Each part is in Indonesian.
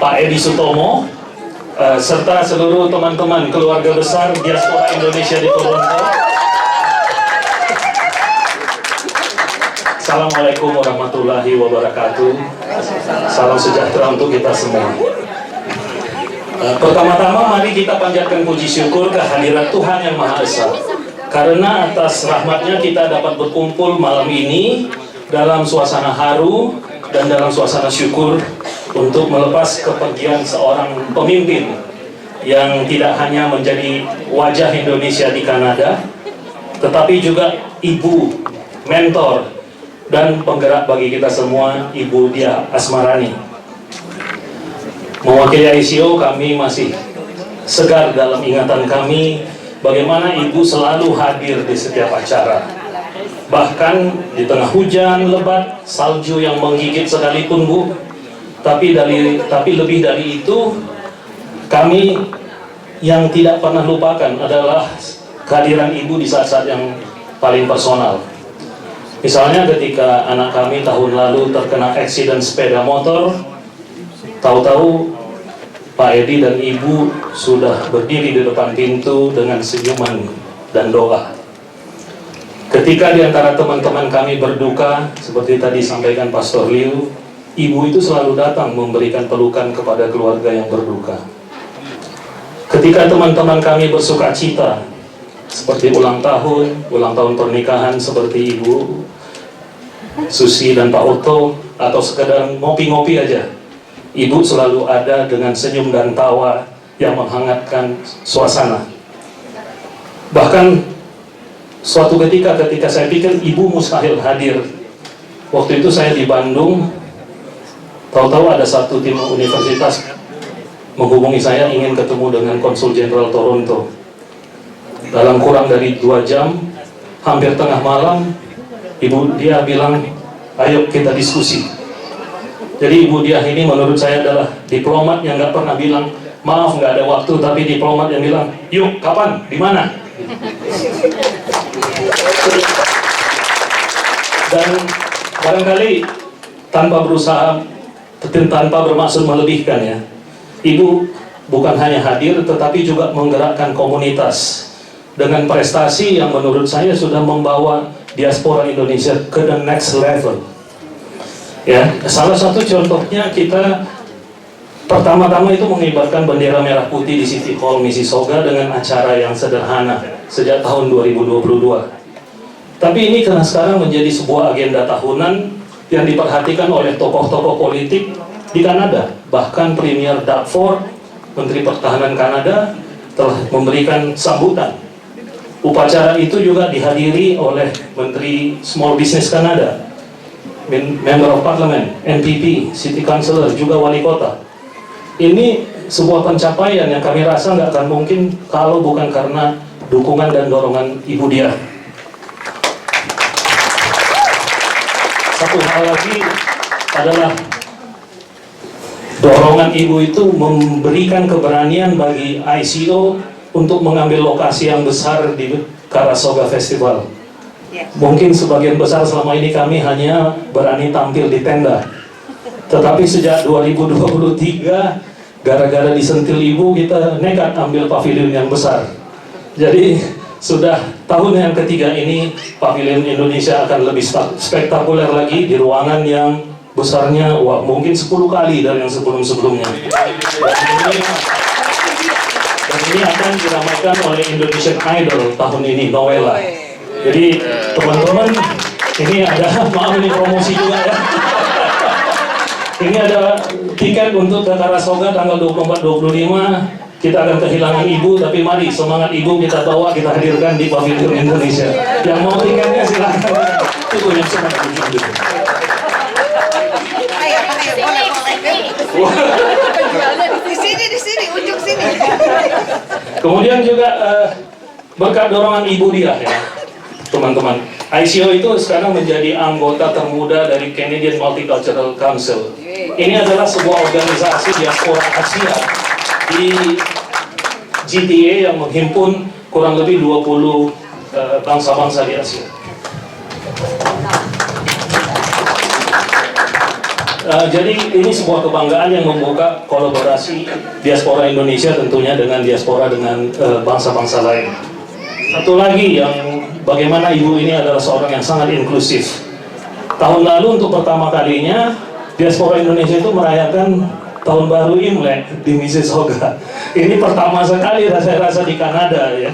Pak Edi Sutomo, serta seluruh teman-teman keluarga besar diaspora Indonesia di Toronto. Assalamualaikum warahmatullahi wabarakatuh. Salam sejahtera untuk kita semua. Pertama-tama mari kita panjatkan puji syukur kehadirat Tuhan Yang Maha Esa, karena atas rahmatnya kita dapat berkumpul malam ini dalam suasana haru dan dalam suasana syukur untuk melepas kepergian seorang pemimpin yang tidak hanya menjadi wajah Indonesia di Kanada, tetapi juga ibu, mentor, dan penggerak bagi kita semua, Ibu Diah Asmarani. Mewakili ICO, kami masih segar dalam ingatan kami bagaimana Ibu selalu hadir di setiap acara. Bahkan di tengah hujan lebat, salju yang menggigit sekalipun, Bu. Tapi lebih dari itu, kami yang tidak pernah lupakan adalah kehadiran Ibu di saat-saat yang paling personal. Misalnya ketika anak kami tahun lalu terkena eksiden sepeda motor, tahu-tahu Pak Edi dan Ibu sudah berdiri di depan pintu dengan senyuman dan doa. Ketika di antara teman-teman kami berduka, seperti tadi sampaikan Pastor Liu, Ibu itu selalu datang memberikan pelukan kepada keluarga yang berduka. Ketika teman-teman kami bersuka cita, seperti ulang tahun pernikahan seperti Ibu Susi dan Pak Otto, atau sekedar ngopi-ngopi aja, Ibu selalu ada dengan senyum dan tawa yang menghangatkan suasana. Bahkan suatu ketika saya pikir Ibu mustahil hadir, waktu itu saya di Bandung, tahu-tahu ada satu tim universitas menghubungi saya ingin ketemu dengan Konsul Jenderal Toronto. Dalam kurang dari 2 jam, hampir tengah malam, Ibu Diah bilang, ayo kita diskusi. Jadi Ibu Diah ini menurut saya adalah diplomat yang nggak pernah bilang, maaf nggak ada waktu, tapi diplomat yang bilang, yuk kapan, di mana? Dan barangkali tanpa bermaksud melebihkan ya, Ibu bukan hanya hadir tetapi juga menggerakkan komunitas dengan prestasi yang menurut saya sudah membawa diaspora Indonesia ke the next level. Ya, salah satu contohnya kita pertama-tama itu mengibarkan bendera merah putih di City Hall Mississauga dengan acara yang sederhana sejak tahun 2022. Tapi ini karena sekarang menjadi sebuah agenda tahunan yang diperhatikan oleh tokoh-tokoh politik di Kanada. Bahkan Premier Doug Ford, Menteri Pertahanan Kanada, telah memberikan sambutan. Upacara itu juga dihadiri oleh Menteri Small Business Kanada, Member of Parliament, MPP, City Councilor, juga Wali Kota. Ini sebuah pencapaian yang kami rasa nggak akan mungkin kalau bukan karena dukungan dan dorongan Ibu Diah. Satu hal lagi adalah dorongan Ibu itu memberikan keberanian bagi ICO untuk mengambil lokasi yang besar di Karasoga Festival. Mungkin sebagian besar selama ini kami hanya berani tampil di tenda. Tetapi sejak 2023, gara-gara disentil Ibu, kita nekat ambil pavilion yang besar. Jadi sudah tahun yang ketiga ini, pavilion Indonesia akan lebih spektakuler lagi di ruangan yang besarnya mungkin 10 kali dari yang sebelum-sebelumnya. Dan ini akan diramaikan oleh Indonesian Idol tahun ini, Novela. Jadi teman-teman, ini ada, maaf ini promosi juga ya. Ini ada tiket untuk ke Karasoga tanggal 24-25. Kita akan kehilangan Ibu, tapi mari semangat Ibu kita bawa, kita hadirkan di pavilion Indonesia. Yang mau tiketnya silakan. Itu yang semangat Ibu. Di sini, ujung sini. Kemudian juga berkat dorongan Ibu Diah ya, teman-teman. ICO itu sekarang menjadi anggota termuda dari Canadian Multicultural Council. Ini adalah sebuah organisasi diaspora Asia di GTA yang menghimpun kurang lebih 20 bangsa-bangsa di Asia. Jadi ini sebuah kebanggaan yang membuka kolaborasi diaspora Indonesia tentunya dengan diaspora dengan bangsa-bangsa lain. Satu lagi yang bagaimana ibu ini adalah seorang yang sangat inklusif. Tahun lalu untuk pertama kalinya diaspora Indonesia itu merayakan tahun baru Imlek di Mississauga. Ini pertama sekali saya rasa di Kanada ya.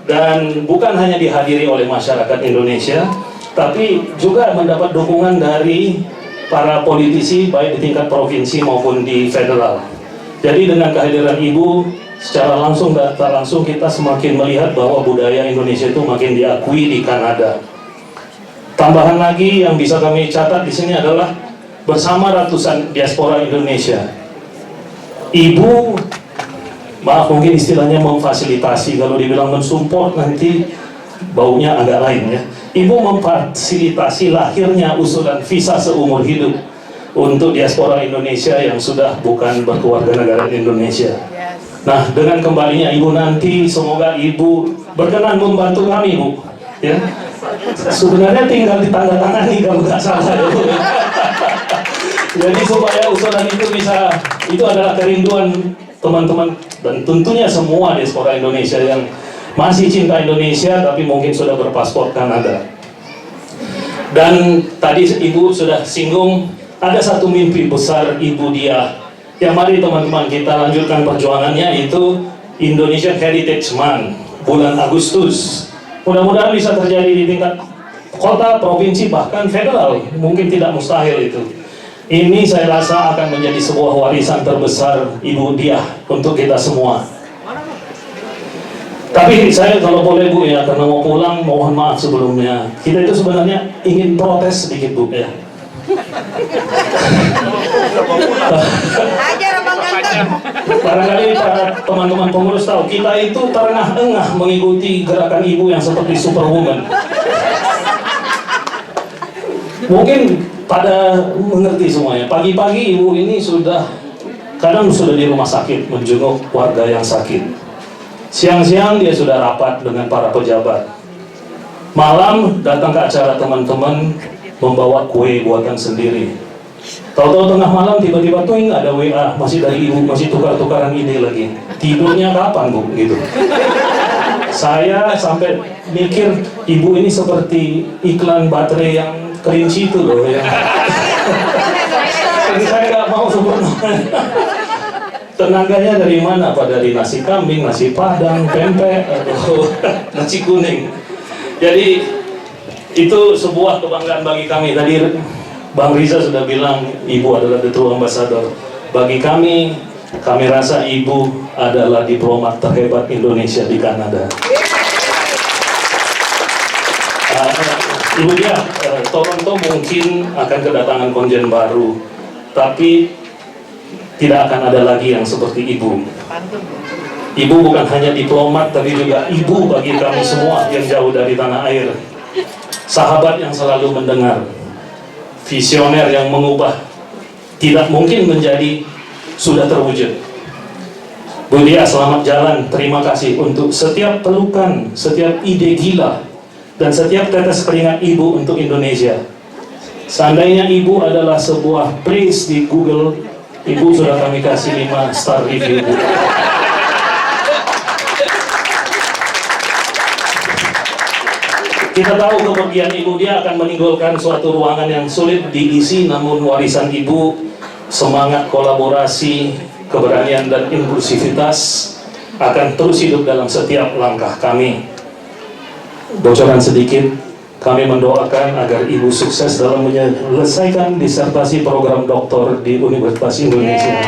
Dan bukan hanya dihadiri oleh masyarakat Indonesia, tapi juga mendapat dukungan dari para politisi baik di tingkat provinsi maupun di federal. Jadi dengan kehadiran ibu secara langsung dan tak langsung kita semakin melihat bahwa budaya Indonesia itu makin diakui di Kanada. Tambahan lagi yang bisa kami catat di sini adalah bersama ratusan diaspora Indonesia, ibu, maaf mungkin istilahnya memfasilitasi, kalau dibilang mensupport nanti baunya agak lain ya. Ibu memfasilitasi lahirnya usulan visa seumur hidup untuk diaspora Indonesia yang sudah bukan berkeluarga negara Indonesia. Nah, dengan kembalinya ibu nanti, semoga ibu berkenan membantu kami, Bu. Ya, sebenarnya tinggal ditandatangani kalau nggak salah ya, Bu. Jadi supaya usulan itu bisa, itu adalah kerinduan teman-teman dan tentunya semua diaspora Indonesia yang masih cinta Indonesia tapi mungkin sudah berpaspor Kanada. Dan tadi ibu sudah singgung ada satu mimpi besar ibu dia yang mari teman-teman kita lanjutkan perjuangannya, itu Indonesian Heritage Month bulan Agustus. Mudah-mudahan bisa terjadi di tingkat kota, provinsi, bahkan federal, mungkin tidak mustahil itu. Ini saya rasa akan menjadi sebuah warisan terbesar ibu dia untuk kita semua. Tapi saya kalau boleh Bu ya, karena mau pulang, mohon maaf sebelumnya. Kita itu sebenarnya ingin protes sedikit Bu ya. Barangkali para teman-teman pengurus tahu, kita itu terengah-engah mengikuti gerakan ibu yang seperti Superwoman. Mungkin pada mengerti semuanya, pagi-pagi ibu ini kadang sudah di rumah sakit menjenguk warga yang sakit. Siang-siang dia sudah rapat dengan para pejabat. Malam datang ke acara teman-teman membawa kue buatan sendiri. Tahu-tahu tengah malam tiba-tiba tuh nggak ada WA, masih dari ibu, masih tukar-tukaran ide lagi. Tidurnya kapan Bu? Gitu. Saya sampai mikir ibu ini seperti iklan baterai yang kerinci itu loh ya. Jadi saya nggak mau sebenarnya. Tenaganya dari mana? Apa dari nasi kambing, nasi padang, pempek, atau nasi kuning? Jadi itu sebuah kebanggaan bagi kami. Tadi Bang Riza sudah bilang ibu adalah the true ambassador. Bagi kami rasa ibu adalah diplomat terhebat Indonesia di Kanada. Ibu dia, Toronto mungkin akan kedatangan konjen baru, tapi tidak akan ada lagi yang seperti ibu. Ibu bukan hanya diplomat, tapi juga ibu bagi kami semua yang jauh dari tanah air. Sahabat yang selalu mendengar, visioner yang mengubah tidak mungkin menjadi sudah terwujud. Bu Dia, selamat jalan. Terima kasih untuk setiap pelukan, setiap ide gila, dan setiap tetes keringat ibu untuk Indonesia. Seandainya ibu adalah sebuah praise di Google, ibu sudah kami kasih 5 star review, Bu. Kita tahu kepergian ibu dia akan meninggalkan suatu ruangan yang sulit diisi, namun warisan ibu, semangat kolaborasi, keberanian dan inklusivitas akan terus hidup dalam setiap langkah kami. Bocoran sedikit, kami mendoakan agar ibu sukses dalam menyelesaikan disertasi program doktor di Universitas Indonesia.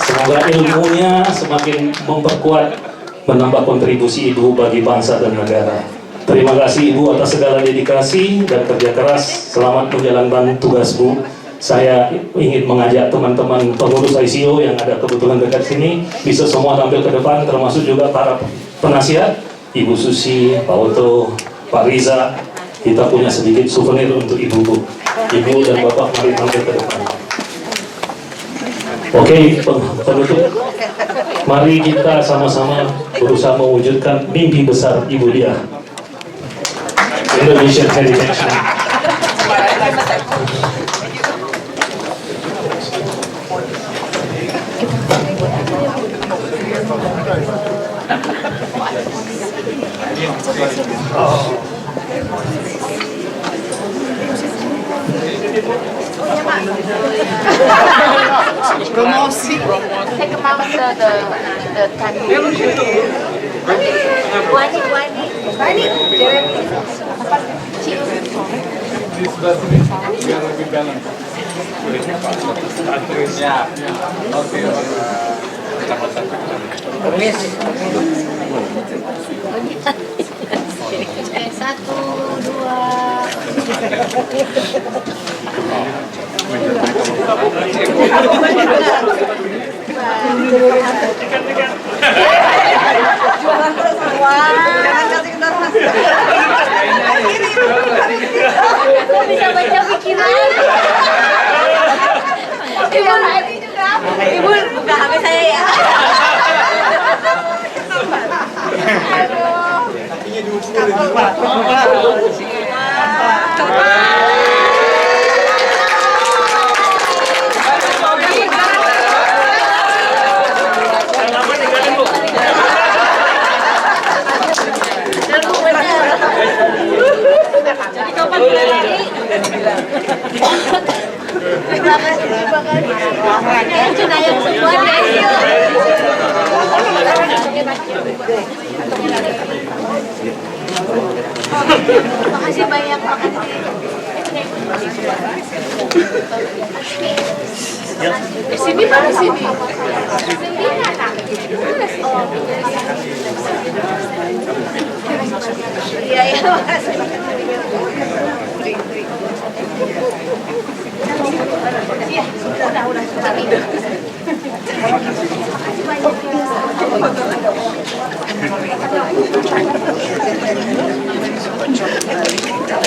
Semoga ilmunya semakin memperkuat, menambah kontribusi ibu bagi bangsa dan negara. Terima kasih ibu atas segala dedikasi dan kerja keras. Selamat menjalankan tugas Bu. Saya ingin mengajak teman-teman pengurus ICO yang ada kebetulan dekat sini bisa semua tampil ke depan, termasuk juga para penasihat, Ibu Susi, Pak Oto, Pak Riza. Kita punya sedikit souvenir untuk ibu Bu. Ibu dan Bapak mari tampil ke depan. Oke, penutup. Mari kita sama-sama berusaha mewujudkan mimpi besar ibu dia. Indonesian Heritage Month. Promosi. Take them out the time. Wani. Jeremy. Biar lebih balance. Ya. Oke. Satu, dua. Jualan terus. Jangan kasih kendaraan. Bisa baca pikiran. Ibu buka HP saya ya. Jadi kapan bulan lagi? Terima kasih. Cina yang semua makasih banyak, makasih. Di sini mana sini? Iya ya, makasih.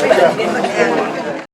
Udah.